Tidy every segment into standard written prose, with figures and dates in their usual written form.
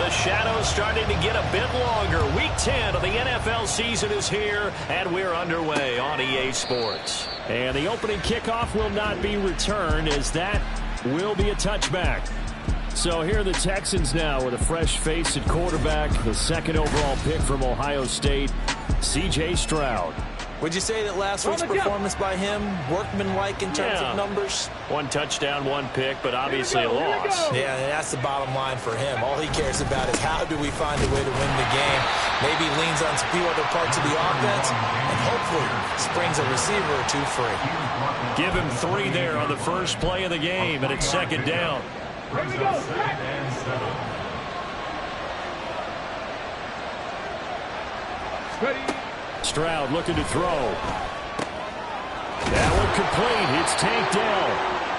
the shadows starting to get a bit longer. Week 10 of the NFL season is here, and we're underway on EA Sports. And the opening kickoff will not be returned, as that will be a touchback. So here are the Texans now with a fresh face at quarterback, the second overall pick from Ohio State, C.J. Stroud. Would you say that last week's performance by him, workmanlike in terms of numbers? One touchdown, one pick, but obviously a loss. Yeah, that's the bottom line for him. All he cares about is how do we find a way to win the game. Maybe leans on a few other parts of the offense, and hopefully springs a receiver or two free. Give him 3 there on the first play of the game, and it's second down. Here we go. Ready. Stroud looking to throw. That one complete. It's tanked down.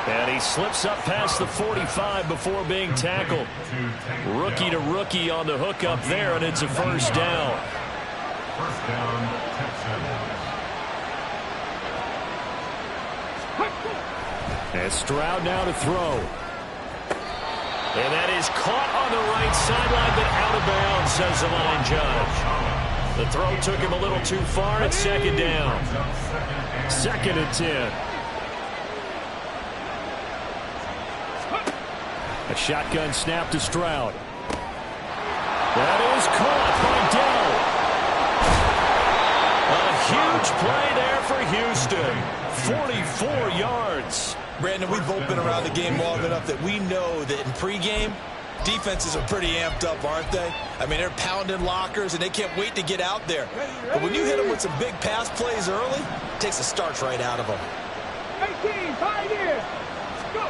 And he slips up past the 45 before being tackled. Rookie to rookie on the hook up there, and it's a first down. First down, Texans. And Stroud now to throw. And that is caught on the right sideline, but out of bounds, says the line judge. The throw took him a little too far. It's second down. Second and 10. A shotgun snap to Stroud. That is caught by Dell. A huge play there for Houston. 44 yards. Brandon, we've both been around the game long enough that we know that in pregame, defenses are pretty amped up, aren't they? I mean, they're pounding lockers, and they can't wait to get out there. But when you hit them with some big pass plays early, it takes the starch right out of them. 18, 5 years. Go.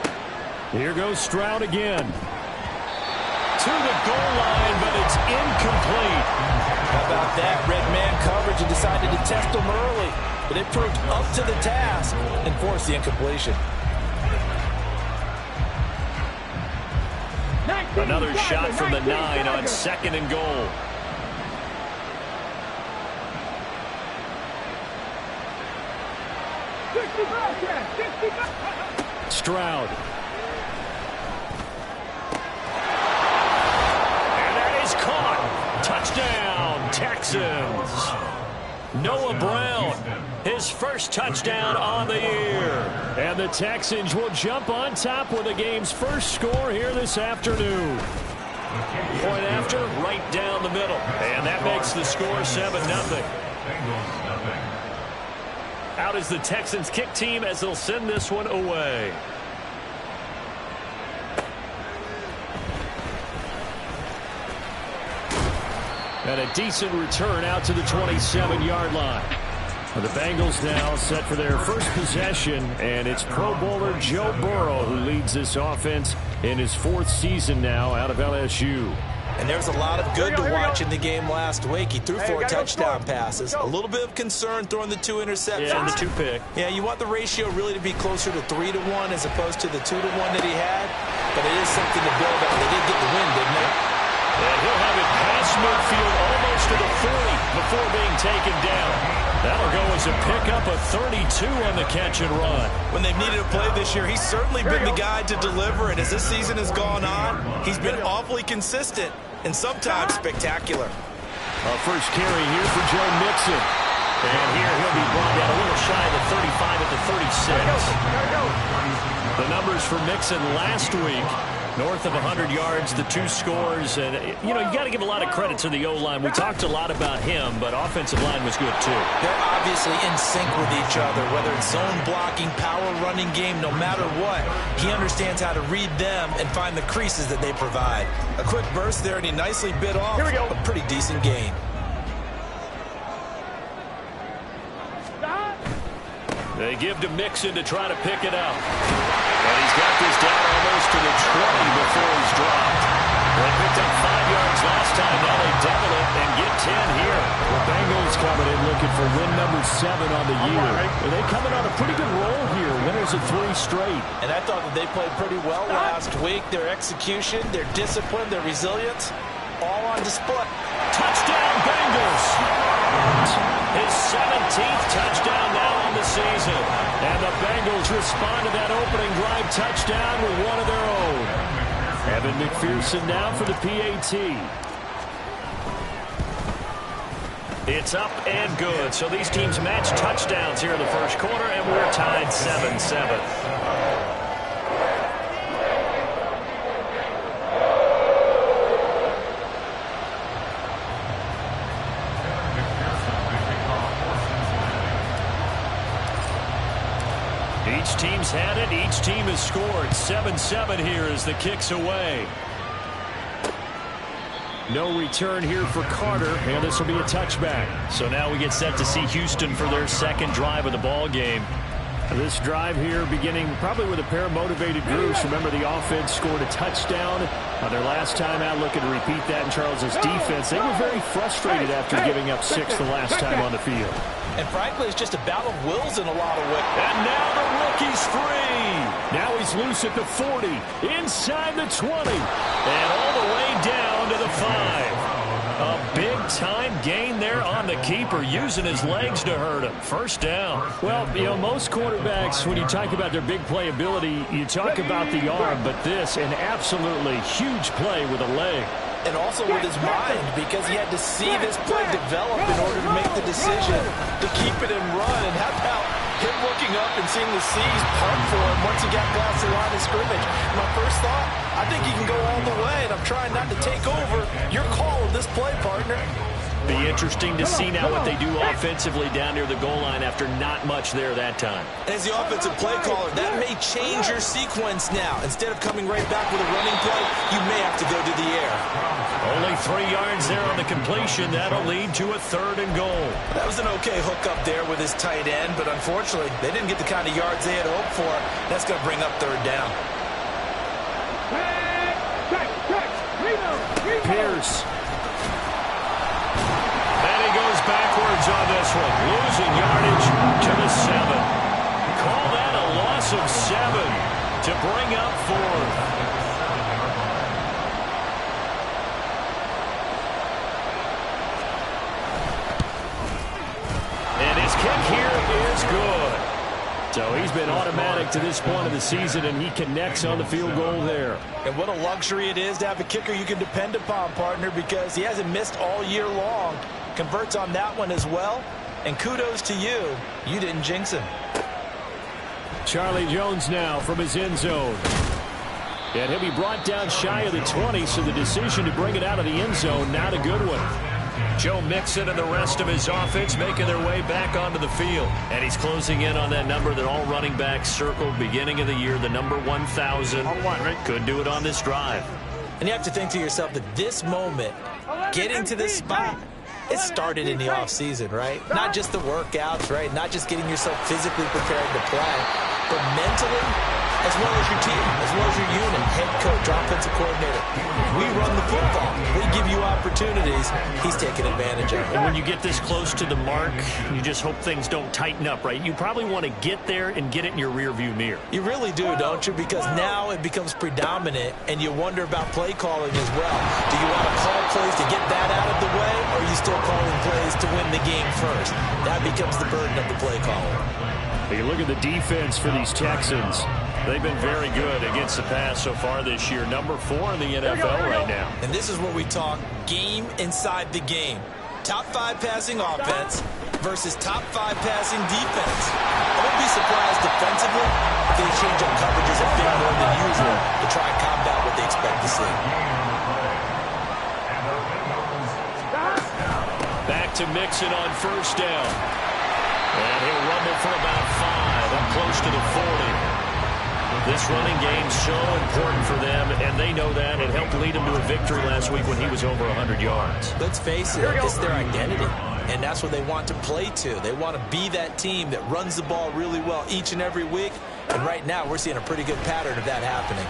Here goes Stroud again. To the goal line, but it's incomplete. How about that? Red man coverage and decided to test them early. But they proved up to the task and forced the incompletion. Another shot from the 9 on second and goal. Stroud. And that is caught. Touchdown, Texans. Noah Brown, his first touchdown on the year. And the Texans will jump on top with the game's first score here this afternoon. Point after, right down the middle. And that makes the score 7-0. Out is the Texans kick team as they'll send this one away. And a decent return out to the 27-yard line. The Bengals now set for their first possession, and it's Pro Bowler Joe Burrow who leads this offense in his 4th season now out of LSU. And there's a lot of good to watch in the game last week. He threw 4 touchdown passes. A little bit of concern throwing the 2 interceptions. Yeah, and the 2 pick. Yeah, you want the ratio really to be closer to 3-1 as opposed to the 2-1 that he had. But it is something to build on. They did get the win, didn't they? And he'll have it past midfield almost to the 40 before being taken down. That'll go as a pickup of 32 on the catch and run. When they've needed a play this year, he's certainly been the guy to deliver. And as this season has gone on, he's been awfully consistent and sometimes spectacular. First carry here for Joe Mixon. And here he'll be brought down a little shy of the 35 at the 36. The numbers for Mixon last week, north of 100 yards, the 2 scores. And, you know, you got to give a lot of credit to the O-line. We talked a lot about him, but offensive line was good, too. They're obviously in sync with each other, whether it's zone blocking, power running game, no matter what. He understands how to read them and find the creases that they provide. A quick burst there, and he nicely bit off a pretty decent gain. They give to Mixon to try to pick it up. And he's got this down almost to the 20 before he's dropped. They picked up 5 yards last time. Now they double it and get 10 here. The Bengals coming in looking for win number 7 on the year. And they coming on a pretty good roll here. Winners of 3 straight. And I thought that they played pretty well last week. Their execution, their discipline, their resilience, all on display. Touchdown, Bengals. His 17th touchdown now on the season. And the Bengals respond to that opening drive touchdown with one of their own. Evan McPherson now for the PAT. It's up and good. So these teams match touchdowns here in the first quarter, and we're tied 7-7. Each team's had it. Each team has scored. 7-7 here as the kick's away. No return here for Carter, and this will be a touchback. So now we get set to see Houston for their second drive of the ball game. This drive here beginning probably with a pair of motivated groups. Remember, the offense scored a touchdown on their last time out. Looking to repeat that in Charles's defense. They were very frustrated after giving up 6 the last time on the field. And frankly, it's just a battle of wills in a lot of ways. And now the rookie's free. Now he's loose at the 40, inside the 20, and all the way down to the 5. A big-time gain there on the keeper, using his legs to hurt him. First down. Well, you know, most quarterbacks, when you talk about their big playability, you talk about the arm, but this, an absolutely huge play with a leg. And also with his mind, because he had to see this play develop in order to make the decision to keep it and run. And how about him looking up and seeing the C's punt for him once he got past the line of scrimmage? My first thought, I think he can go all the way, and I'm trying not to take over. Your call of this play, partner. Be interesting to see now what they do offensively down near the goal line after not much there that time. As the offensive play caller, that may change your sequence now. Instead of coming right back with a running play, you may have to go to the air. Only 3 yards there on the completion. That'll lead to a 3rd and goal. That was an okay hook up there with his tight end, but unfortunately, they didn't get the kind of yards they had hoped for. That's going to bring up 3rd down. Pierce. Goes backwards on this one, losing yardage to the 7. Call that a loss of 7 to bring up 4th. And his kick here is good. So he's been automatic to this point of the season, and he connects on the field goal there. And what a luxury it is to have a kicker you can depend upon, partner, because he hasn't missed all year long. Converts on that one as well. And kudos to you. You didn't jinx him. Charlie Jones now from his end zone. And he'll be brought down shy of the 20, so the decision to bring it out of the end zone, not a good one. Joe Mixon and the rest of his offense making their way back onto the field. And he's closing in on that number that all running backs circled beginning of the year, the number 1,000. Could do it on this drive. And you have to think to yourself that this moment, getting to this spot, it started in the offseason, right? Not just the workouts, right? Not just getting yourself physically prepared to play, but mentally, as well as your team, as well as your unit, head coach, offensive coordinator. We run the football. We give you opportunities. He's taking advantage of it. And when you get this close to the mark, you just hope things don't tighten up, right? You probably want to get there and get it in your rearview mirror. You really do, don't you? Because now it becomes predominant, and you wonder about play calling as well. Do you want to call plays to get that out of the way, or are you still calling plays to win the game first? That becomes the burden of the play caller. You look at the defense for these Texans. They've been very good against the pass so far this year. Number 4 in the NFL right now. And this is where we talk game inside the game. Top 5 passing offense versus top 5 passing defense. I wouldn't be surprised defensively if they change up coverages a bit more than usual to try and combat what they expect to see. Back to Mixon on first down. And he'll rumble for about 5, up close to the 40. This running game so important for them, and they know that. It helped lead them to a victory last week when he was over 100 yards. Let's face it, it's their identity, and that's what they want to play to. They want to be that team that runs the ball really well each and every week, and right now we're seeing a pretty good pattern of that happening.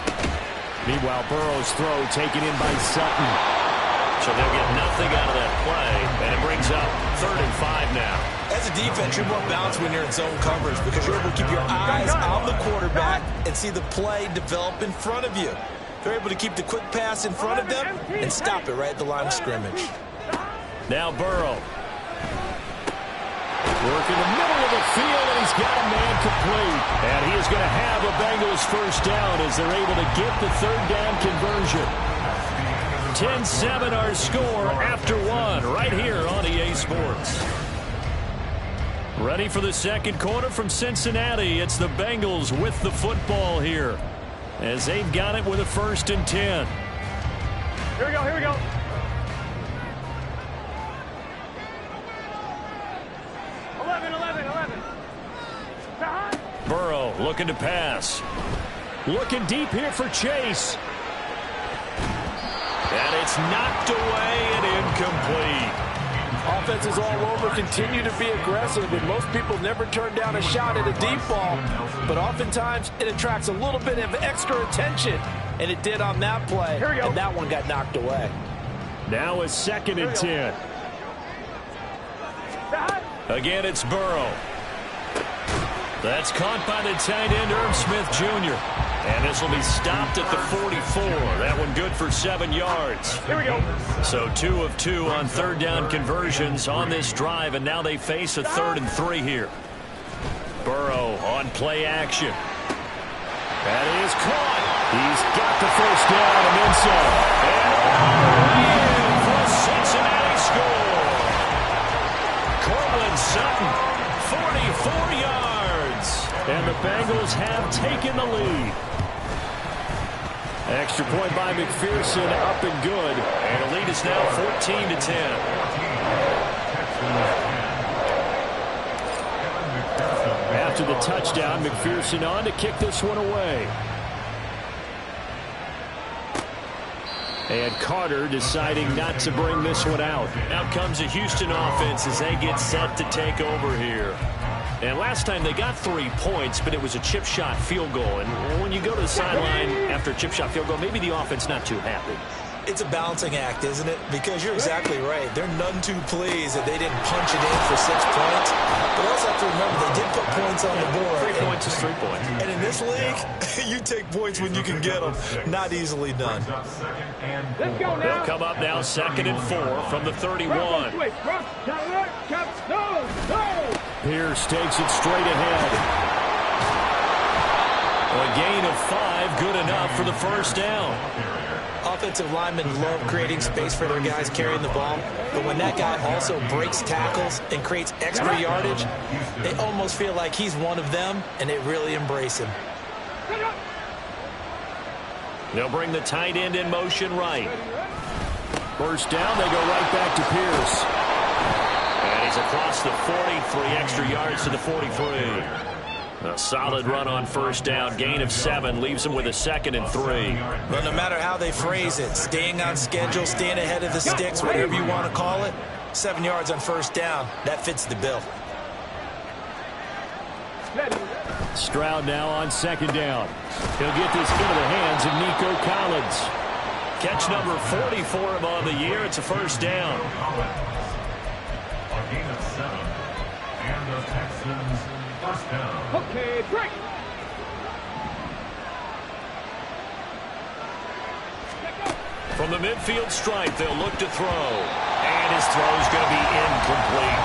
Meanwhile, Burrow's throw taken in by Sutton. So they'll get nothing out of that play, and it brings up 3rd and 5 now. As a defense, you're more balanced when you're in zone coverage because you're able to keep your eyes on the quarterback and see the play develop in front of you. They're able to keep the quick pass in front of them and stop it right at the line of scrimmage. Now Burrow. Work in the middle of the field, and he's got a man complete. And he is going to have a Bengals first down as they're able to get the third down conversion. 10-7 our score after one right here on EA Sports. Ready for the second quarter from Cincinnati. It's the Bengals with the football here as they've got it with a 1st and 10. Here we go, here we go. Burrow looking to pass. Looking deep here for Chase. And it's knocked away and incomplete. Offenses all over continue to be aggressive, and most people never turn down a shot at a deep ball. But oftentimes it attracts a little bit of extra attention, and it did on that play. Here we go. And that one got knocked away. Now a 2nd and 10. Again, it's Burrow. That's caught by the tight end, Irv Smith Jr. And this will be stopped at the 44. That one good for 7 yards. Here we go. So 2 of 2 on third down conversions on this drive, and now they face a 3rd and 3 here. Burrow on play action. That is caught. He's got the first down and then some. And for Cincinnati score. Cortland Sutton, 44 yards. And the Bengals have taken the lead. Extra point by McPherson, up and good. And the lead is now 14-10. After the touchdown, McPherson on to kick this one away. And Carter deciding not to bring this one out. Out comes the Houston offense as they get set to take over here. And last time they got 3 points, but it was a chip shot field goal. And when you go to the sideline after a chip shot field goal, maybe the offense not too happy. It's a balancing act, isn't it? Because you're exactly right. They're none too pleased that they didn't punch it in for 6 points. But also have to remember they did put points on the board. 3 points is 3 points. And in this league, you take points when you can get them. Not easily done. Let's go now. They'll come up now 2nd and 4 from the 31. Pierce takes it straight ahead. A gain of 5, good enough for the first down. Offensive linemen love creating space for their guys carrying the ball, but when that guy also breaks tackles and creates extra yardage, they almost feel like he's one of them, and they really embrace him. They'll bring the tight end in motion right. First down, they go right back to Pierce. And he's across the 40, 3 extra yards to the 43. A solid run on first down, gain of 7, leaves him with a 2nd and 3. Well, no matter how they phrase it, staying on schedule, staying ahead of the sticks, whatever you want to call it, 7 yards on first down, that fits the bill. Stroud now on 2nd down. He'll get this into the hands of Nico Collins. Catch number 44 of on the year. It's a first down. A gain of 7. And the Texans first down. Okay, break. From the midfield stripe, they'll look to throw. And his throw's going to be incomplete.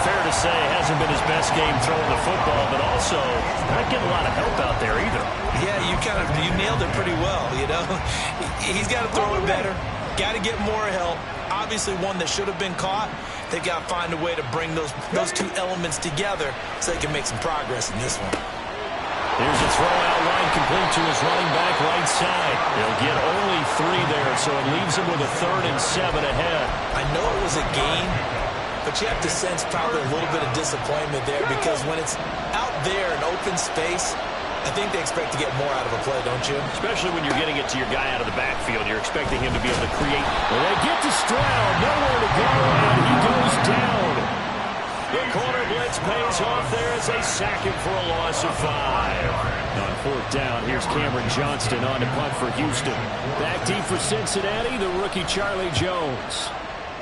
Fair to say, hasn't been his best game throwing the football, but also not getting a lot of help out there either. Yeah, you nailed it pretty well, you know. He's got to throw it better. Got to get more help. Obviously one that should have been caught. They've got to find a way to bring those 2 elements together so they can make some progress in this one. Here's a throw out line complete to his running back right side. They'll get only 3 there, so it leaves him with a 3rd and 7 ahead. I know it was a gain, but you have to sense probably a little bit of disappointment there because when it's out there in open space, I think they expect to get more out of a play, don't you? Especially when you're getting it to your guy out of the backfield. You're expecting him to be able to create. Well, they get to Stroud, nowhere to go, and he goes down. The corner blitz pays off there as they sack him for a loss of 5. On 4th down, here's Cameron Johnston on to punt for Houston. Back deep for Cincinnati, the rookie Charlie Jones.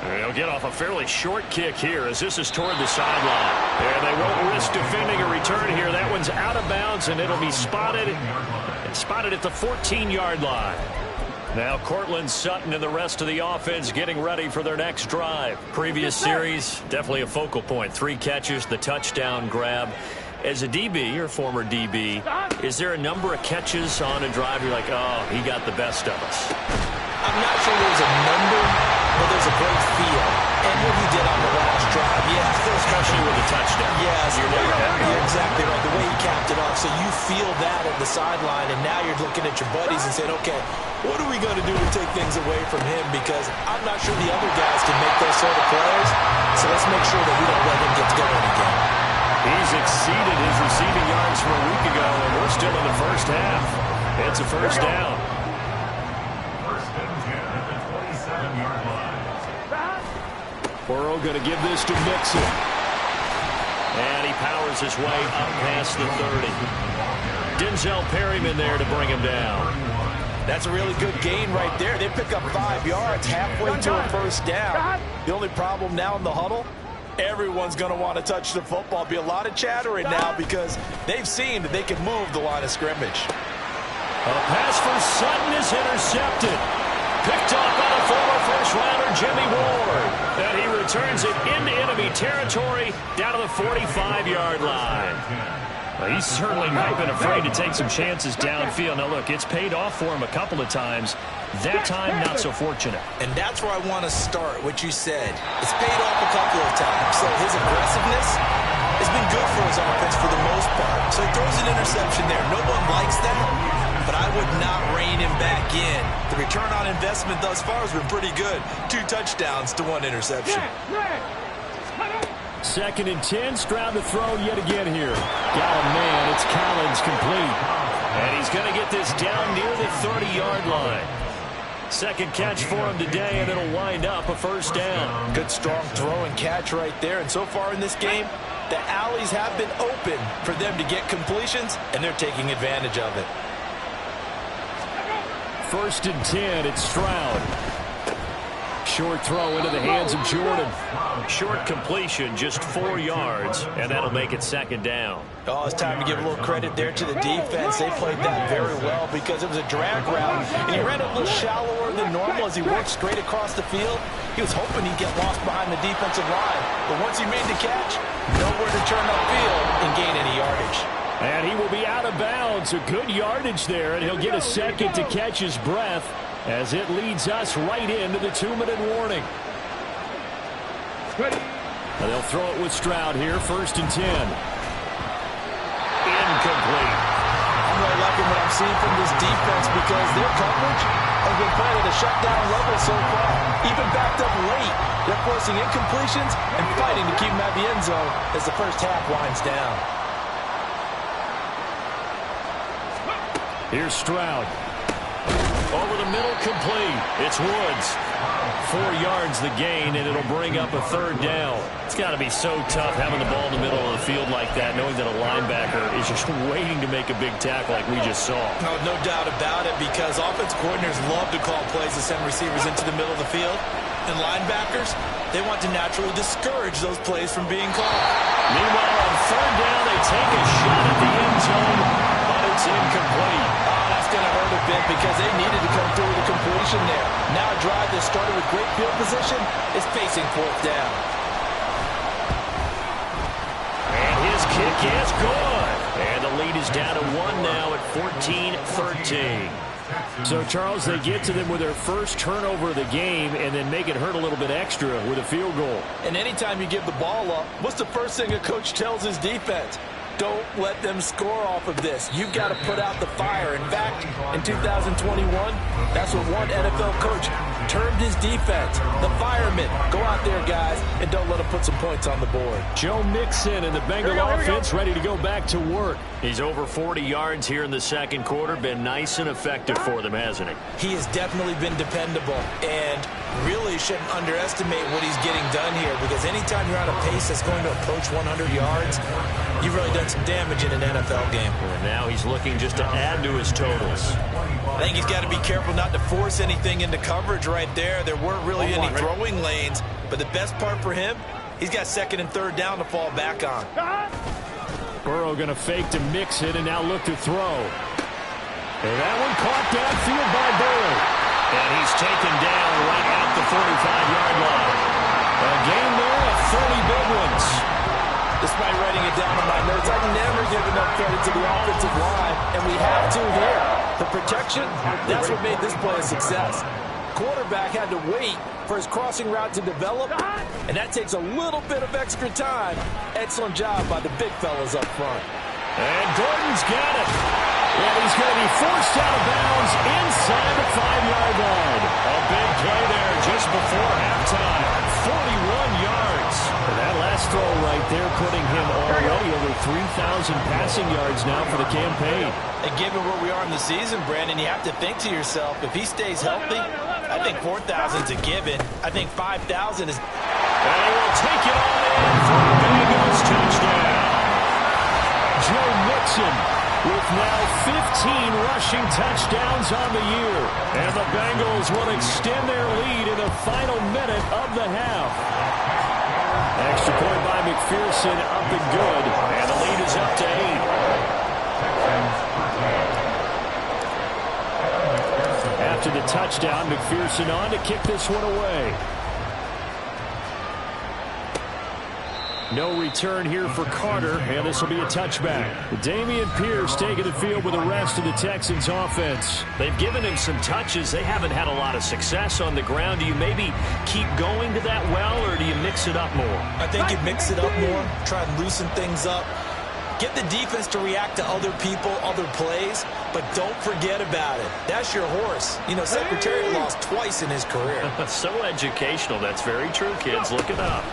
They'll get off a fairly short kick here as this is toward the sideline. And they won't risk defending a return here. That one's out of bounds, and it'll be spotted. And spotted at the 14-yard line. Now Cortland Sutton and the rest of the offense getting ready for their next drive. Previous series, definitely a focal point. 3 catches, the touchdown grab. As a DB, or former DB, is there a number of catches on a drive you're like, oh, he got the best of us? I'm not sure there's a number, but there's a great feel. And what he did on the last drive, Especially with a touchdown. Yes, you're exactly right. The way he capped it off, so you feel that at the sideline, and now you're looking at your buddies and saying, okay, what are we going to do to take things away from him? Because I'm not sure the other guys can make those sort of plays, so let's make sure that we don't let him get going again. He's exceeded his receiving yards from a week ago, and we're still in the first half. It's a first down. First and 10 at the 27-yard line. Burrow going to give this to Mixon. And he powers his way up past the 30. Denzel Perryman there to bring him down. That's a really good gain right there. They pick up 5 yards halfway to a first down. The only problem now in the huddle, everyone's going to want to touch the football. Be a lot of chattering now because they've seen that they can move the line of scrimmage. A pass for Sutton is intercepted. Picked off by the former first-rounder Jimmy Ward. And he returns it into enemy territory down to the 45-yard line. Well, he's certainly not been afraid to take some chances downfield. Now, look, it's paid off for him a couple of times. That time, not so fortunate. And that's where I want to start, what you said. It's paid off a couple of times. So his aggressiveness has been good for his offense for the most part. So he throws an interception there. No one likes that, but I would not rein him back in. The return on investment thus far has been pretty good. 2 touchdowns to 1 interception. 2nd and 10, Stroud to throw yet again here. Got a man, it's Collins complete. And he's going to get this down near the 30-yard line. 2nd catch for him today, and it'll wind up a first down. Good, strong throw and catch right there. And so far in this game, the alleys have been open for them to get completions, and they're taking advantage of it. 1st and 10, it's Stroud. Short throw into the hands of Jordan. Short completion, just 4 yards, and that'll make it 2nd down. Oh, it's time to give a little credit there to the defense. They played that very well because it was a drag route, and he ran a little shallower than normal as he worked straight across the field. He was hoping he'd get lost behind the defensive line, but once he made the catch, nowhere to turn upfield and gain any yardage. And he will be out of bounds. A good yardage there, and he'll get a second to catch his breath as it leads us right into the 2-minute warning. And they'll throw it with Stroud here, 1st and 10. Incomplete. I'm really liking what I'm seeing from this defense because their coverage has been playing at a shutdown level so far. Even backed up late, they're forcing incompletions and fighting to keep them at the end zone as the first half winds down. Here's Stroud. Over the middle, complete. It's Woods. 4 yards the gain, and it'll bring up a 3rd down. It's got to be so tough having the ball in the middle of the field like that, knowing that a linebacker is just waiting to make a big tackle like we just saw. No doubt about it, because offense coordinators love to call plays to send receivers into the middle of the field. And linebackers, they want to naturally discourage those plays from being called. Meanwhile, on 3rd down, they take a shot at the end zone, but it's incomplete. That's going to hurt a bit because they needed to come through with a completion there. Now a drive that started with great field position is facing 4th down. And his kick is good. And the lead is down to 1 now at 14-13. So, Charles, they get to them with their first turnover of the game and then make it hurt a little bit extra with a field goal. And anytime you give the ball up, what's the first thing a coach tells his defense? Don't let them score off of this. You've got to put out the fire. In fact, in 2021, that's what one NFL coach termed his defense. The firemen. Go out there, guys, and don't let them put some points on the board. Joe Mixon and the Bengal offense ready to go back to work. He's over 40 yards here in the 2nd quarter. Been nice and effective for them, hasn't he? He has definitely been dependable, and really shouldn't underestimate what he's getting done here, because anytime you're on a pace that's going to approach 100 yards, you've really done some damage in an NFL game. And now he's looking just to add to his totals. I think he's got to be careful not to force anything into coverage right there. There weren't really any throwing lanes, but the best part for him, he's got 2nd and 3rd down to fall back on. Burrow going to fake to mix it and now look to throw. And that one caught downfield by Burrow. And he's taken down right at the 45-yard line. A game there of 30 big ones. Despite writing it down on my notes, I never give enough credit to the offensive line, and we have to here. The protection, that's what made this play a success. Quarterback had to wait for his crossing route to develop, and that takes a little bit of extra time. Excellent job by the big fellas up front. And Gordon's got it. And he's going to be forced out of bounds inside the 5-yard line. A big play there just before halftime. 41 yards. And that last throw right there putting him already over 3,000 passing yards now for the campaign. And given where we are in the season, Brandon, you have to think to yourself, if he stays healthy, I think 4,000 is a given. I think 5,000 is... And he will take it all in for a Bengals touchdown. Joe Mixon with now 15 rushing touchdowns on the year. And the Bengals will extend their lead in the final minute of the half. Extra point by McPherson, up and good. And the lead is up to 8. After the touchdown, McPherson on to kick this one away. No return here for Carter, and this will be a touchback. Dameon Pierce taking the field with the rest of the Texans offense. They've given him some touches. They haven't had a lot of success on the ground. Do you maybe keep going to that well, or do you mix it up more? I think you mix it up more, try and loosen things up. Get the defense to react to other people, other plays, but don't forget about it. That's your horse. You know, Secretary lost twice in his career. So educational. That's very true, kids. Look it up.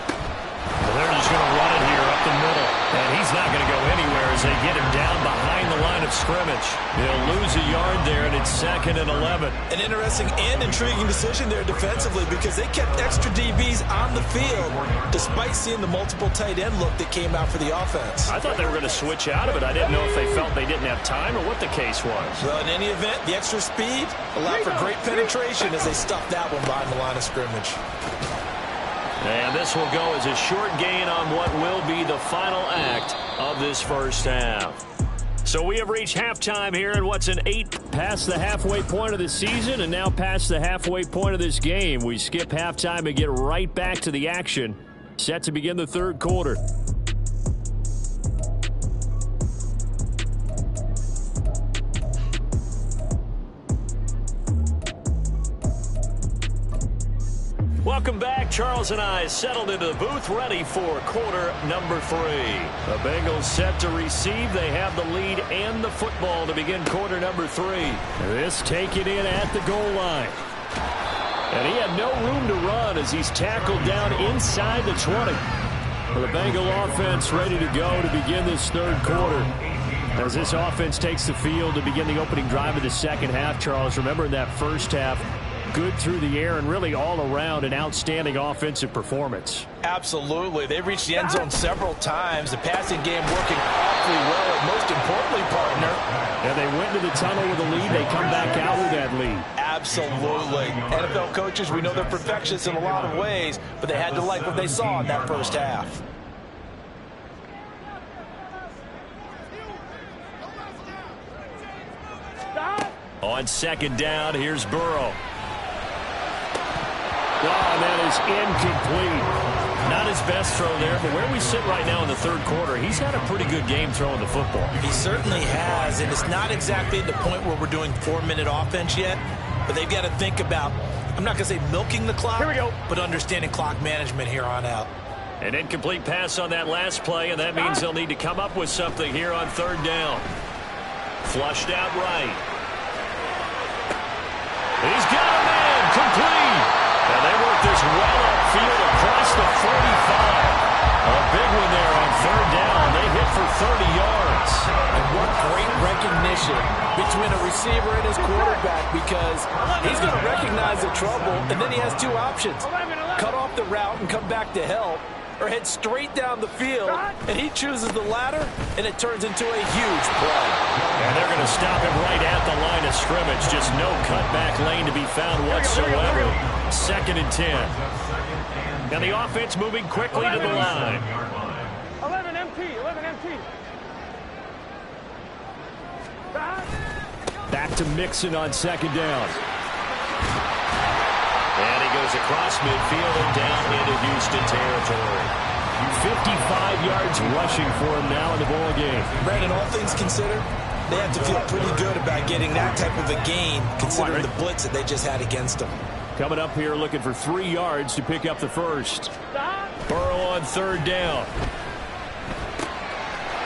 Well, they're just going to run it here up the middle. And he's not going to go anywhere as they get him down behind the line of scrimmage. They'll lose a yard there, and it's 2nd and 11. An interesting and intriguing decision there defensively because they kept extra DBs on the field despite seeing the multiple tight end look that came out for the offense. I thought they were going to switch out of it. I didn't know if they felt they didn't have time or what the case was. Well, in any event, the extra speed allowed for great penetration as they stuffed that one behind the line of scrimmage. And this will go as a short gain on what will be the final act of this first half. So we have reached halftime here in what's an 8 past the halfway point of the season and now past the halfway point of this game. We skip halftime and get right back to the action. Set to begin the third quarter. Welcome back. Charles and I settled into the booth ready for quarter number 3. The Bengals set to receive. They have the lead and the football to begin quarter number 3. This taken in at the goal line. And he had no room to run as he's tackled down inside the 20. The Bengal offense ready to go to begin this third quarter. As this offense takes the field to begin the opening drive of the second half, Charles, remember in that first half, good through the air and really all around an outstanding offensive performance. Absolutely. They reached the end zone several times. The passing game working awfully well, and most importantly, partner. And they went to the tunnel with a lead. They come back out with that lead. Absolutely. NFL coaches, we know they're perfectionists in a lot of ways, but they had to like what they saw in that first half. On second down, here's Burrow. Oh, that is incomplete. Not his best throw there, but where we sit right now in the third quarter, he's had a pretty good game throwing the football. He certainly has, and it's not exactly at the point where we're doing 4-minute offense yet, but they've got to think about, I'm not going to say milking the clock, but understanding clock management here on out. An incomplete pass on that last play, and that means they'll need to come up with something here on third down. Flushed out right. He's got a man, complete. And they work this well upfield across the 45. A big one there on third down. They hit for 30 yards. And what great recognition between a receiver and his quarterback, because he's going to recognize the trouble, and then he has two options. Cut off the route and come back to help, or head straight down the field, and he chooses the latter, and it turns into a huge play. And they're going to stop him right at the line of scrimmage. Just no cutback lane to be found whatsoever. 2nd and 10. And the offense moving quickly to the line. 11 MT, 11 MT. Back to Mixon on second down. goes across midfield and down into Houston territory. 55 yards rushing for him now in the ball game. Brandon, all things considered, they have to feel pretty good about getting that type of a gain, considering the blitz that they just had against them. Coming up here looking for 3 yards to pick up the first. Burrow on third down.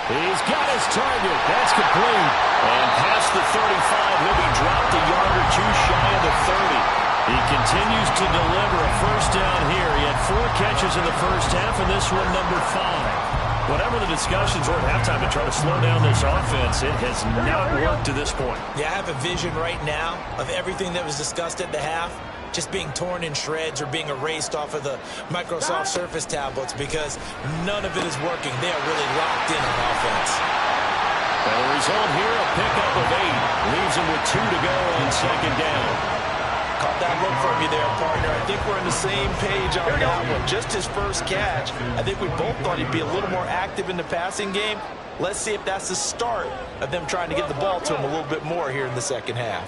He's got his target. That's complete. And past the 35, he'll be dropped a yard or two shy of the 30. He continues to deliver a first down here. He had 4 catches in the first half, and this one number 5. Whatever the discussions were at halftime to try to slow down this offense, it has not worked to this point. Yeah, I have a vision right now of everything that was discussed at the half just being torn in shreds or being erased off of the Microsoft Surface tablets because none of it is working. They are really locked in on offense. And the result here, a pickup of 8. Leaves him with 2 to go on second down. Caught that look from you there, partner. I think we're on the same page on that one. Just his first catch. I think we both thought he'd be a little more active in the passing game. Let's see if that's the start of them trying to get the ball to him a little bit more here in the second half.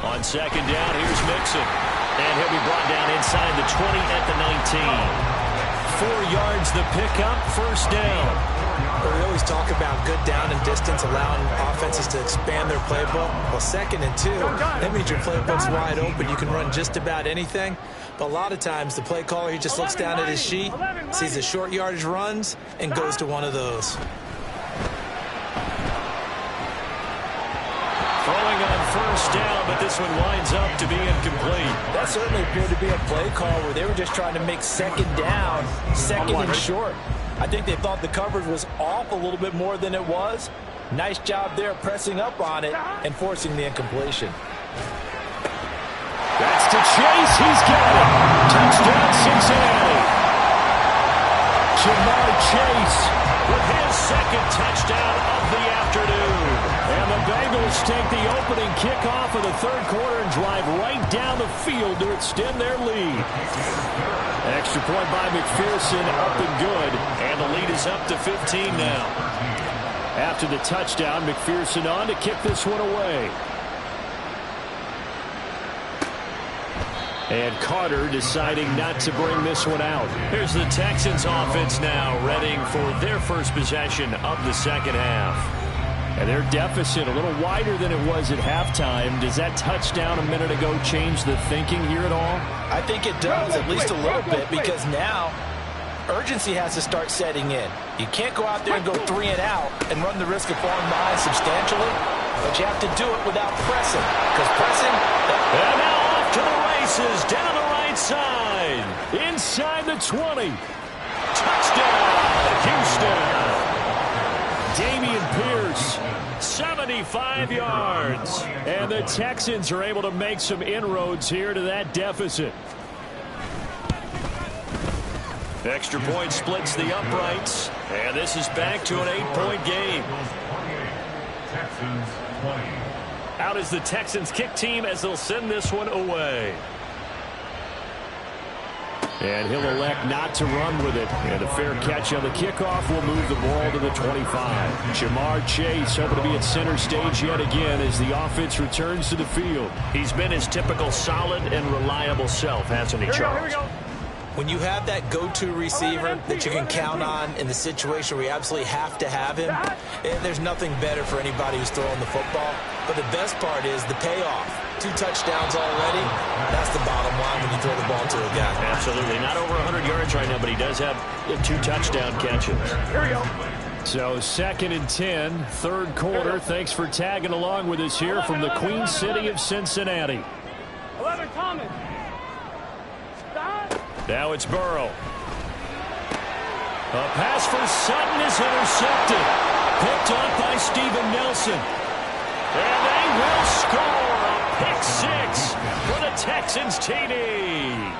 On second down, here's Mixon. And he'll be brought down inside the 20 at the 19. 4 yards the pickup, first down. We always talk about good down and distance, allowing offenses to expand their playbook. Well, 2nd and 2, that means your playbook's wide open. You can run just about anything. But a lot of times, the play caller, he just looks down at his sheet, sees the short yardage runs, and goes to one of those. Throwing on first down, but this one winds up to be incomplete. That certainly appeared to be a play call where they were just trying to make second down, second and short. I think they thought the coverage was off a little bit more than it was. Nice job there pressing up on it and forcing the incompletion. That's to Chase. He's got it. Touchdown, Cincinnati. Jamar Chase with his second touchdown of the afternoon. And the Bengals take the opening kickoff of the third quarter and drive right down the field to extend their lead. Extra point by McPherson, up and good. And the lead is up to 15 now. After the touchdown, McPherson on to kick this one away. And Carter deciding not to bring this one out. Here's the Texans offense now, readying for their first possession of the second half. And their deficit a little wider than it was at halftime. Does that touchdown a minute ago change the thinking here at all? I think it does, at least a little bit, because now urgency has to start setting in. You can't go out there and go 3 and out and run the risk of falling behind substantially, but you have to do it without pressing, because pressing... And now off to the races, down the right side. Inside the 20. Touchdown, Houston. Dameon Pierce, 75 yards. And the Texans are able to make some inroads here to that deficit. Extra point splits the uprights. And this is back to an 8-point game. Out is the Texans kick team as they'll send this one away. And he'll elect not to run with it. And a fair catch on the kickoff will move the ball to the 25. Jamar Chase hoping to be at center stage yet again as the offense returns to the field. He's been his typical solid and reliable self, hasn't he, Charles? When you have that go-to receiver that you can count on in the situation where you absolutely have to have him, there's nothing better for anybody who's throwing the football. But the best part is the payoff. 2 touchdowns already. That's the bottom line when you throw the ball to a guy. Absolutely. Not over 100 yards right now, but he does have 2 touchdown catches. Here we go. So 2nd and 10, third quarter. Thanks for tagging along with us here from the Queen City of Cincinnati. 11, Thomas. Now it's Burrow. A pass for Sutton is intercepted. Picked off by Steven Nelson. And they will score a pick 6 for the Texans TD.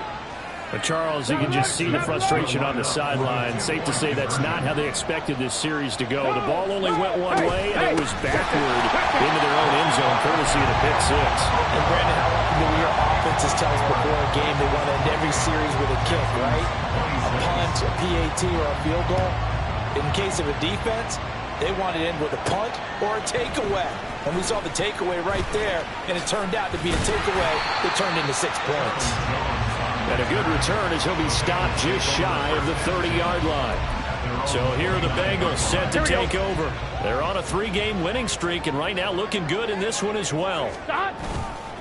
But Charles, you can just see the frustration on the sideline. Safe to say that's not how they expected this series to go. The ball only went one way, and it was backward into their own end zone, courtesy of the pick 6. And Brandon, how often do we hear offenses tell us before a game they want to end every series with a kick, right? A punt, a PAT, or a field goal. In case of a defense, they want to end with a punt or a takeaway. And we saw the takeaway right there, and it turned out to be a takeaway that turned into 6 points. And a good return as he'll be stopped just shy of the 30-yard line. So here are the Bengals set to take over. They're on a 3-game winning streak, and right now looking good in this one as well.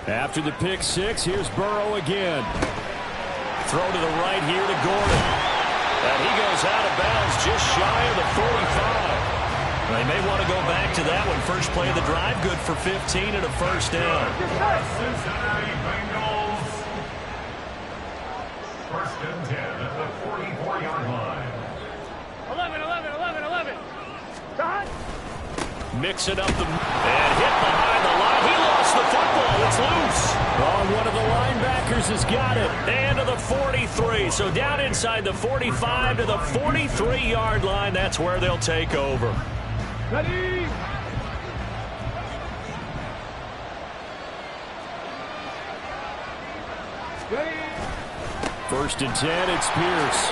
After the pick six, here's Burrow again. Throw to the right here to Gordon. And he goes out of bounds just shy of the 45. They may want to go back to that one. First play of the drive, good for 15 and a first down. Cincinnati Bengals. First and 10 at the 44-yard line. 11. Mix it up and hit behind the line. He lost the football. It's loose. Oh, one of the linebackers has got it. And to the 43. So down inside the 45 to the 43-yard line. That's where they'll take over. Ready. First and 10, it's Pierce.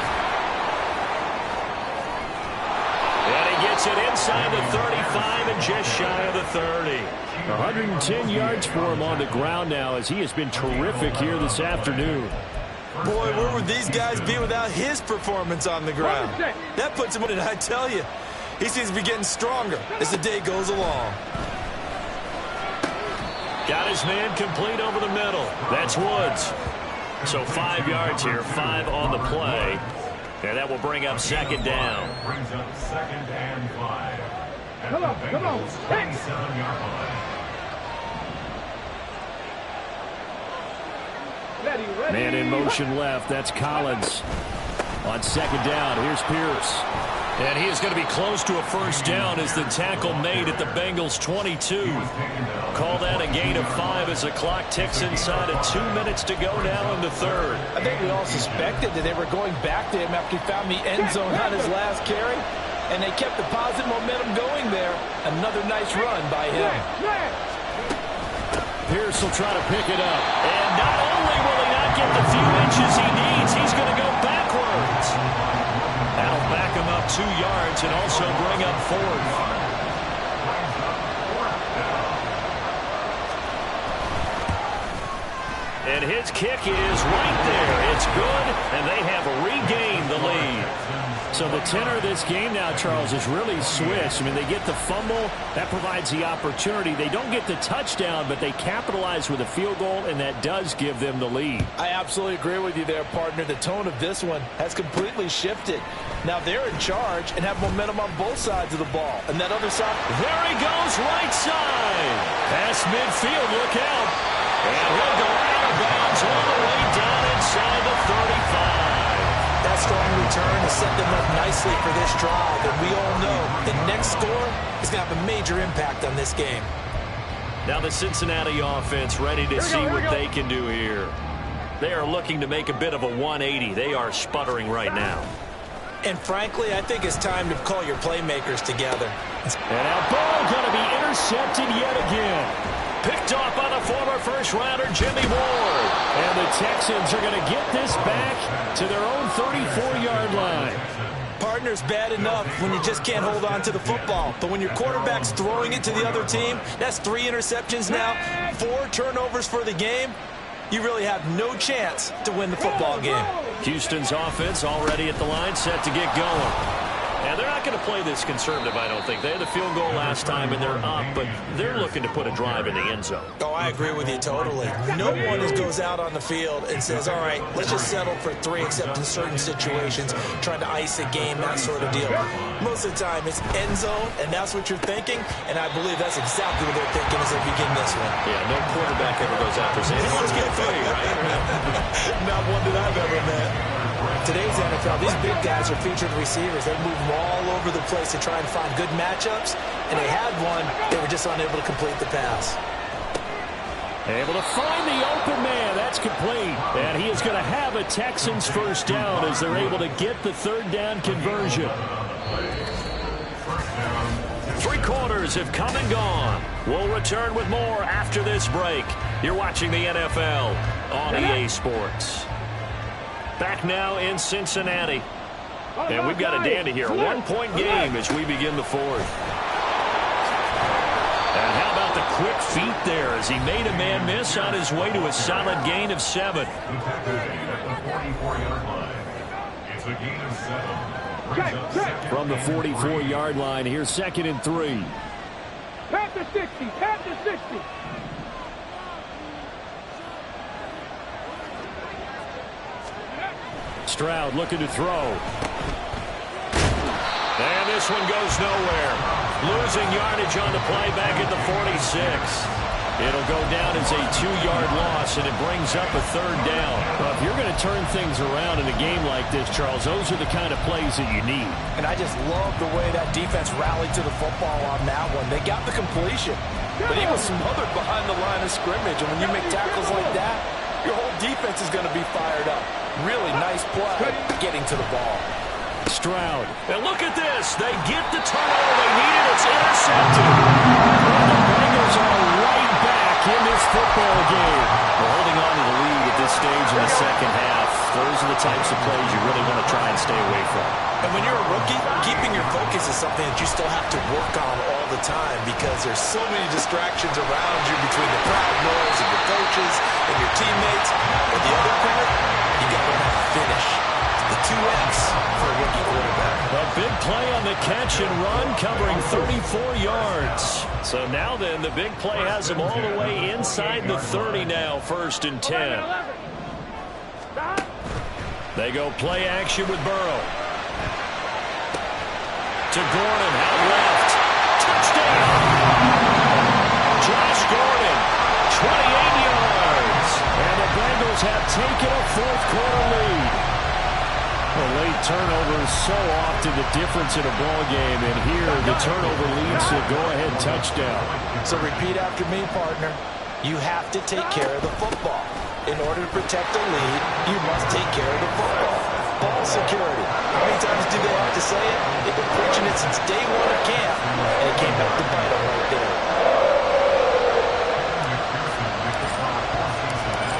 And he gets it inside the 35 and just shy of the 30. 110 yards for him on the ground now as he has been terrific here this afternoon. Boy, where would these guys be without his performance on the ground? That puts him in, I tell you. He seems to be getting stronger as the day goes along. Got his man complete over the middle. That's Woods. So 5 yards here, 5 on the play. And that will bring up second down. Brings up second and 5. Come on. 27-yard line. Ready. Man in motion left. That's Collins. On second down, here's Pierce. And he is going to be close to a first down as the tackle made at the Bengals' 22. Call that a gain of 5 as the clock ticks inside of 2 minutes to go now in the third. I think we all suspected that they were going back to him after he found the end zone on his last carry, and they kept the positive momentum going there. Another nice run by him. Pierce will try to pick it up. And not only will he not get the few inches he needs, he's going to go backwards. That'll back him up 2 yards and also bring up 4th. And his kick is right there. It's good, and they have regained the lead. So the tenor of this game now, Charles, is really switched. I mean, they get the fumble. That provides the opportunity. They don't get the touchdown, but they capitalize with a field goal, and that does give them the lead. I absolutely agree with you there, partner. The tone of this one has completely shifted. Now they're in charge and have momentum on both sides of the ball. And that other side, there he goes, right side. Past midfield, look out. And he'll go out of bounds all the way down inside the 35. That strong return has set them up nicely for this drive, and we all know the next score is going to have a major impact on this game. Now the Cincinnati offense ready to see what they can do here. They are looking to make a bit of a 180. They are sputtering right now. And frankly, I think it's time to call your playmakers together. And that ball going to be intercepted yet again. Picked off by the former first-rounder Jimmy Ward. And the Texans are going to get this back to their own 34-yard line. Partner's bad enough when you just can't hold on to the football. But when your quarterback's throwing it to the other team, that's 3 interceptions now, 4 turnovers for the game. You really have no chance to win the football game. Houston's offense already at the line, set to get going. And they're not going to play this conservative, I don't think. They had the field goal last time, and they're up, but they're looking to put a drive in the end zone. Oh, I agree with you totally. No one goes out on the field and says, all right, let's just settle for 3, except in certain situations, trying to ice a game, that sort of deal. Most of the time, it's end zone, and that's what you're thinking, and I believe that's exactly what they're thinking as they begin this one. Yeah, no quarterback ever goes out there saying, hey, let's get 3, right? Not one that I've ever met. Today's NFL, these big guys are featured receivers. They move all over the place to try and find good matchups, and they had one. They were just unable to complete the pass. Able to find the open man. That's complete. And he is going to have a Texans first down as they're able to get the 3rd down conversion. 3 quarters have come and gone. We'll return with more after this break. You're watching the NFL on EA Sports. Back now in Cincinnati. And we've got a dandy here. 1-point game as we begin the 4th. And how about the quick feet there as he made a man miss on his way to a solid gain of 7. At the 44-yard line. It's a gain of 7. Brings up second From the 44-yard line, here's 2nd and 3. Pat to 60. Pat to 60. Stroud looking to throw. And this one goes nowhere. Losing yardage on the play back at the 46. It'll go down as a 2-yard loss, and it brings up a 3rd down. Well, if you're going to turn things around in a game like this, Charles, those are the kind of plays that you need. And I just love the way that defense rallied to the football on that one. They got the completion, but he was smothered behind the line of scrimmage. And when you make tackles like that, your whole defense is going to be fired up. Really nice play getting to the ball. Stroud. And look at this. They get the turnover they needed. It's intercepted. And the Bengals are right back in this football game. We're holding on to the lead at this stage in the second half. Those are the types of plays you really want to try and stay away from. And when you're a rookie, keeping your focus is something that you still have to work on all the time because there's so many distractions around you between the crowd noise and your coaches and your teammates. And the other part, you got to learn how to finish. The 2X for a rookie quarterback. A big play on the catch and run, covering 34 yards. So now then, the big play has them all the way inside the 30 now, 1st and 10. They go play action with Burrow. To Gordon, out left. Touchdown! Josh Gordon, 28 yards. And the Bengals have taken a 4th quarter lead. A late turnover is so often the difference in a ball game, and here the turnover leads to a go-ahead touchdown. So repeat after me, partner. You have to take care of the football. In order to protect the lead, you must take care of the football. Ball security. How many times do they have to say it? They've been preaching it since day 1 of camp, and it came back to bite them right there.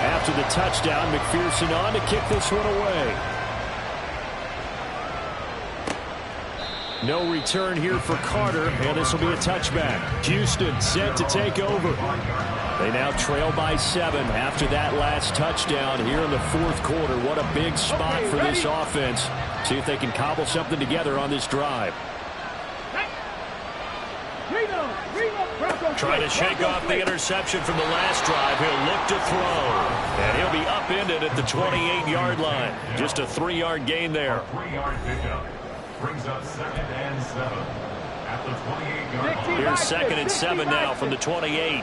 After the touchdown, McPherson on to kick this one away. No return here for Carter, and this will be a touchback. Houston set to take over. They now trail by 7 after that last touchdown here in the 4th quarter. What a big spot for this offense. See if they can cobble something together on this drive. Trying to shake off the interception from the last drive. He'll look to throw. And he'll be upended at the 28-yard line. Just a 3-yard gain there. 3-yard pickup. Brings up 2nd and 7 at the 28-yard line. Here's 2nd and 7 now from the 28.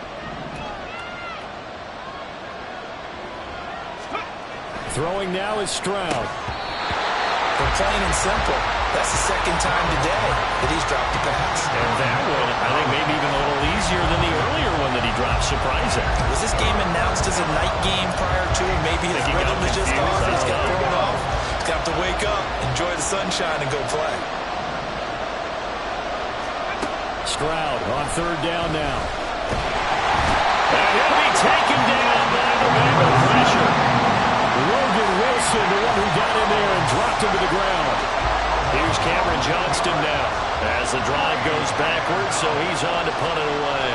Throwing now is Stroud. For plain and simple, that's the 2nd time today that he's dropped the pass. And that one, I think maybe even a little easier than the earlier one that he dropped. Surprising. Was this game announced as a night game prior to? Maybe his rhythm is just off. He's got thrown off. He's got to wake up, enjoy the sunshine, and go play. Stroud on 3rd down now. And he'll be taken down by the Bengal pressure. Logan Wilson, the one who got in there and dropped him to the ground. Here's Cameron Johnston now as the drive goes backwards, so he's on to punt it away.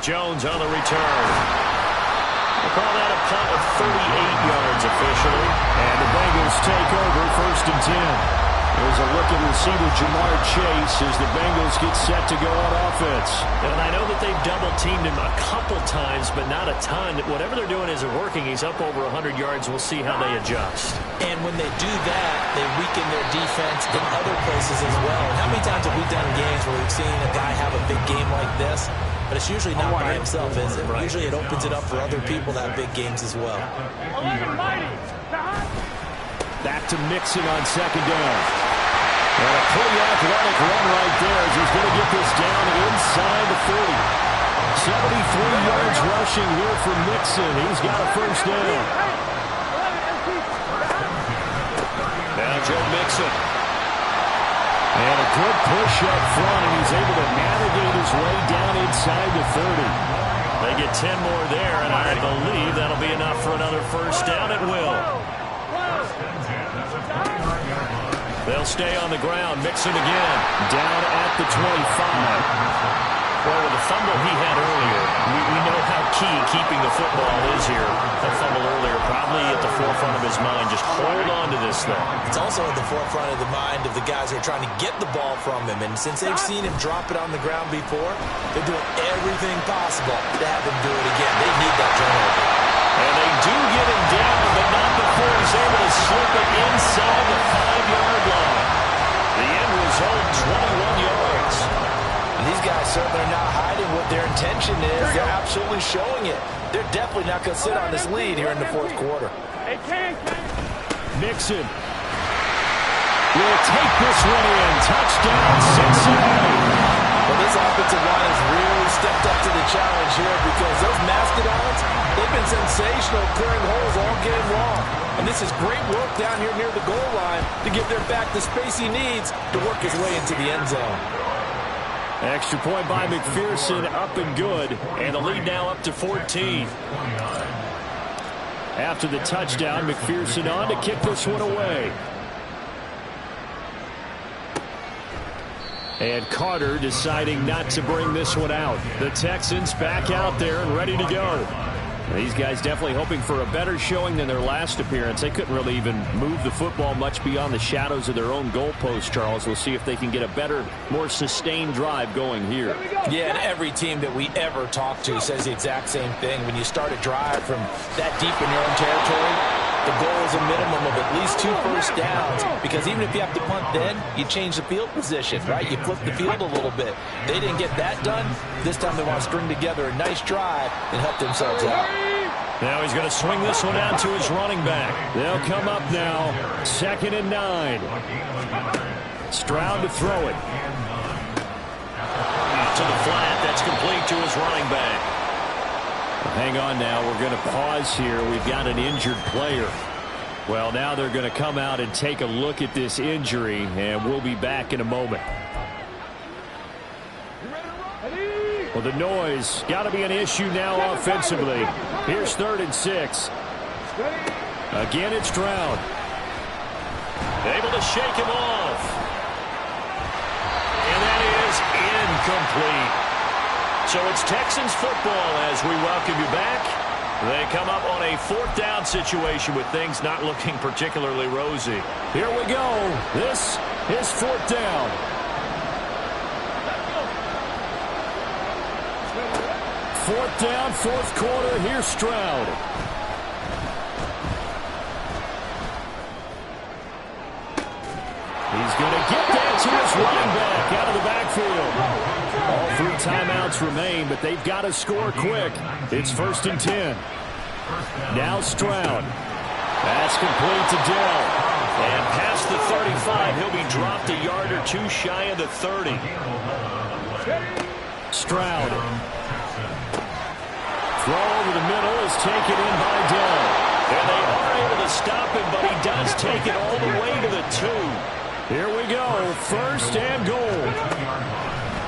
Jones on the return. We'll call that a punt of 38 yards officially. And the Bengals take over 1st and 10. There's a look at receiver Jamar Chase as the Bengals get set to go on offense. And I know that they've double-teamed him a couple times, but not a ton. Whatever they're doing isn't working. He's up over 100 yards. We'll see how they adjust. And when they do that, they weaken their defense in other places as well. And how many times have we done games where we've seen a guy have a big game like this? But it's usually not by himself, is it? Right. Usually it opens it up for other people to have big games as well. Back to Mixon on 2nd down. And a pretty athletic run right there as he's going to get this down inside the 40. 73 yards rushing here for Mixon. He's got a 1st down. Now Joe Mixon. And a good push up front, and he's able to navigate his way down inside the 30. They get 10 more there, and I believe that'll be enough for another 1st down. It will. They'll They'll stay on the ground. Mixon again. Down at the 25. Well, with the fumble he had earlier, we know how key keeping the football is here. That fumble earlier probably at the forefront of his mind. Just hold on to this thing. It's also at the forefront of the mind of the guys who are trying to get the ball from him. And since they've seen him drop it on the ground before, they're doing everything possible to have him do it again. They need that turnover. And they do get him down, but not before he's able to slip it inside the 5-yard line. The end result, 21 yards. These guys certainly are not hiding what their intention is. They're absolutely showing it. They're definitely not going to sit on this lead here in the fourth quarter. Mixon will take this one in. Touchdown, Cincinnati. Well, this offensive line has really stepped up to the challenge here because those Mastodons, they've been sensational clearing holes all game long. And this is great work down here near the goal line to give their back the space he needs to work his way into the end zone. Extra point by McPherson, up and good. And the lead now up to 14. After the touchdown, McPherson on to kick this one away. And Carter deciding not to bring this one out. The Texans back out there and ready to go. These guys definitely hoping for a better showing than their last appearance. They couldn't really even move the football much beyond the shadows of their own goalpost, Charles. We'll see if they can get a better, more sustained drive going here. Yeah, and every team that we ever talk to says the exact same thing. When you start a drive from that deep in your own territory, the goal is a minimum of at least 2 first downs, because even if you have to punt then, you change the field position, right? You flip the field a little bit. They didn't get that done. This time they want to string together a nice drive and help themselves out. Now he's going to swing this one out to his running back. They'll come up now, 2nd and 9. Stroud to throw it. To the flat, that's complete to his running back. Hang on now, we're going to pause here. We've got an injured player. Well, now they're going to come out and take a look at this injury, and we'll be back in a moment. Well, the noise got to be an issue now offensively. Here's 3rd and 6. Again, it's Stroud. Able to shake him off. And that is incomplete. So it's Texans football as we welcome you back. They come up on a 4th down situation with things not looking particularly rosy. Here we go. This is 4th down. 4th down, 4th quarter. Here's Stroud. He's going to get that to his running back out of the backfield. All 3 timeouts remain, but they've got to score quick. It's 1st and 10. Now Stroud. Pass complete to Dell. And past the 35, he'll be dropped a yard or 2 shy of the 30. Stroud. Throw over the middle is taken in by Dell. And they are able to stop him, but he does take it all the way to the 2. Here we go, 1st and goal.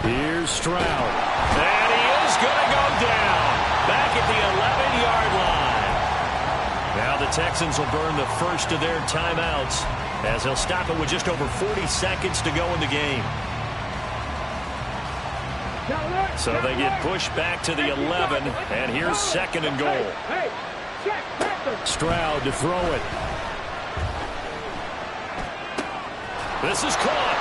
Here's Stroud. And he is going to go down. Back at the 11-yard line. Now the Texans will burn the first of their timeouts as they'll stop it with just over 40 seconds to go in the game. So they get pushed back to the 11, and here's 2nd and goal. Stroud to throw it. This is caught.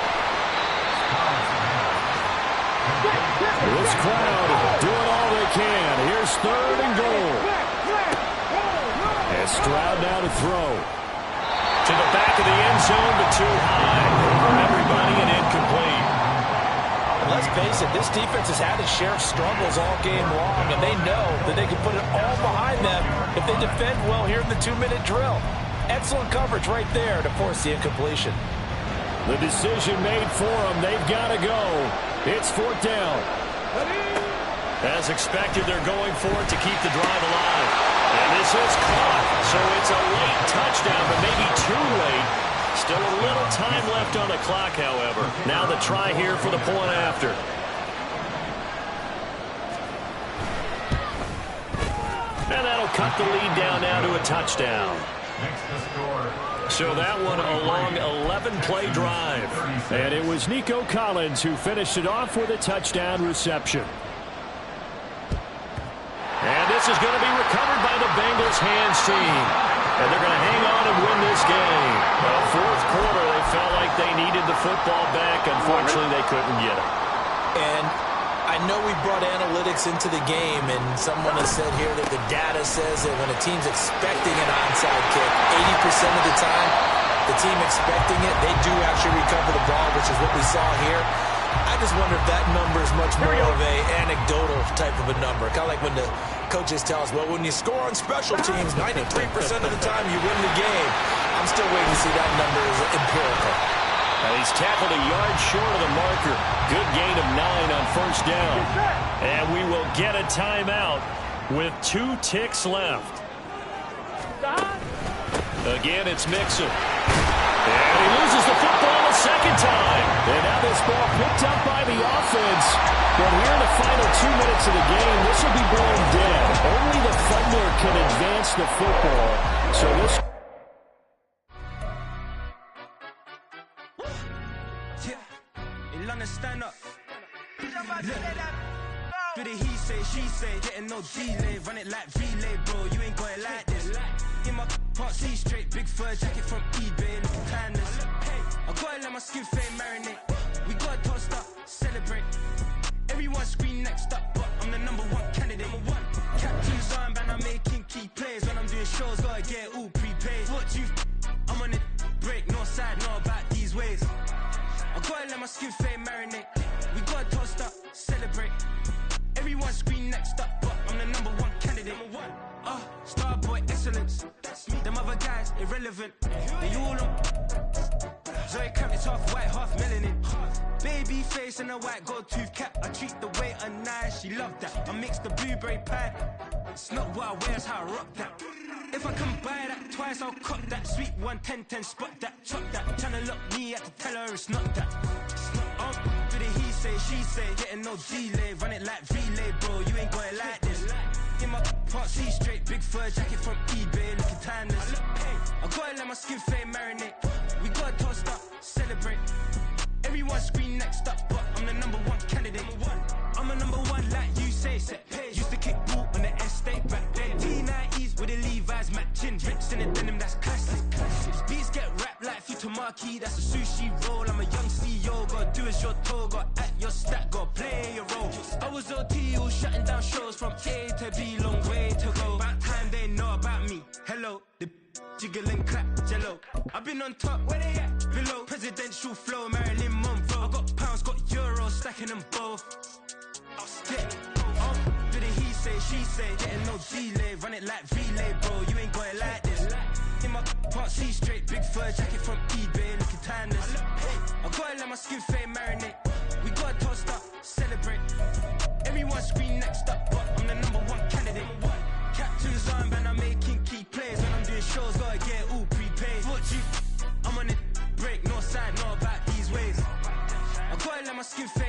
This crowd doing all they can. Here's 3rd and goal. And Stroud now to throw. To the back of the end zone, but too high. Over everybody and incomplete. And let's face it, this defense has had its share of struggles all game long, and they know that they can put it all behind them if they defend well here in the 2-minute drill. Excellent coverage right there to force the incompletion. The decision made for them. They've got to go. It's 4th down. As expected, they're going for it to keep the drive alive. And this is caught. So it's a late touchdown, but maybe too late. Still a little time left on the clock, however. Now the try here for the point after. And that'll cut the lead down now to a touchdown. makes the score. So that one a long 11-play drive. And it was Nico Collins who finished it off with a touchdown reception. And this is going to be recovered by the Bengals hands team. And they're going to hang on and win this game. Well, fourth quarter, they felt like they needed the football back. Unfortunately, they couldn't get it. And I know we brought analytics into the game, and someone has said here that the data says that when a team's expecting an onside kick, 80% of the time, the team expecting it, they do actually recover the ball, which is what we saw here. I just wonder if that number is much more of a anecdotal type of a number. Kind of like when the coaches tell us, well, when you score on special teams, 93% of the time you win the game. I'm still waiting to see that number is empirical. He's tackled a yard short of the marker. Good gain of 9 on first down. And we will get a timeout with 2 ticks left. Again, it's Mixon. And he loses the football a second time. And now this ball picked up by the offense. But here in the final 2 minutes of the game, this will be blown dead. Only the Thunder can advance the football. So this... Stand up. Do the he say, she say, getting no delay, run it like relay, bro. You ain't got it like this. In my can't see straight, big fur jacket from eBay, looking timeless. I gotta let my skin fade marinate. We gotta toast up, celebrate. Everyone scream next up, but I'm the #1 candidate. Captain's armband, I'm making key plays. When I'm doing shows, gotta get all prepaid. What you? I'm on it, break, no side, no about these ways. I gotta let my skin fade marinate. We gotta toast up, celebrate. Everyone scream next up, but I'm the #1 candidate. Starboy excellence. Them other guys irrelevant. They all on. Zoe Camp, it's half white, half melanin. Baby face and a white gold tooth cap. I treat the waiter nice, she love that. I mix the blueberry pie. It's not what I wear, it's how I rock that. If I can buy that twice, I'll cop that. Sweet 110, spot that, chop that. Tryna lock me, I have to tell her it's not that. Do the he say, she say, getting no delay. Run it like relay, bro, you ain't got it like this. In my can't see straight, big fur jacket from eBay, looking timeless. I gotta let my skin fade marinate. We gotta toast up, celebrate. Everyone scream next up, but I'm the #1 candidate. I'm a #1 like you say, set page. Used to kick ball on the estate back then. T90s with the Levi's matching. Rips in the denim, that's classic. Beats get wrapped like Futamaki, that's a sushi roll. I'm a young CEO, gotta do as you're told. Gotta act your stat, gotta play your role. I was OT, all shutting down shows from A to B, long way to go. About time they know about me. Hello, the jiggle and clap, jello. I've been on top, where they at? Below, presidential flow, Marilyn Monroe. I got pounds, got euros, stacking them both. Do the he say, she say, getting no delay, run it like relay, bro. You ain't got it like this. In my can't see straight, big fur jacket from eBay, looking timeless. I gotta let my skin fade marinate. We gotta toast up, celebrate. Everyone scream next up, but I'm the #1 candidate. Captain's armband, I'm making key plays. When I'm doing shows, gotta get all prepaid. What you? I'm on it, break, no side, no about these ways. I gotta let my skin fade.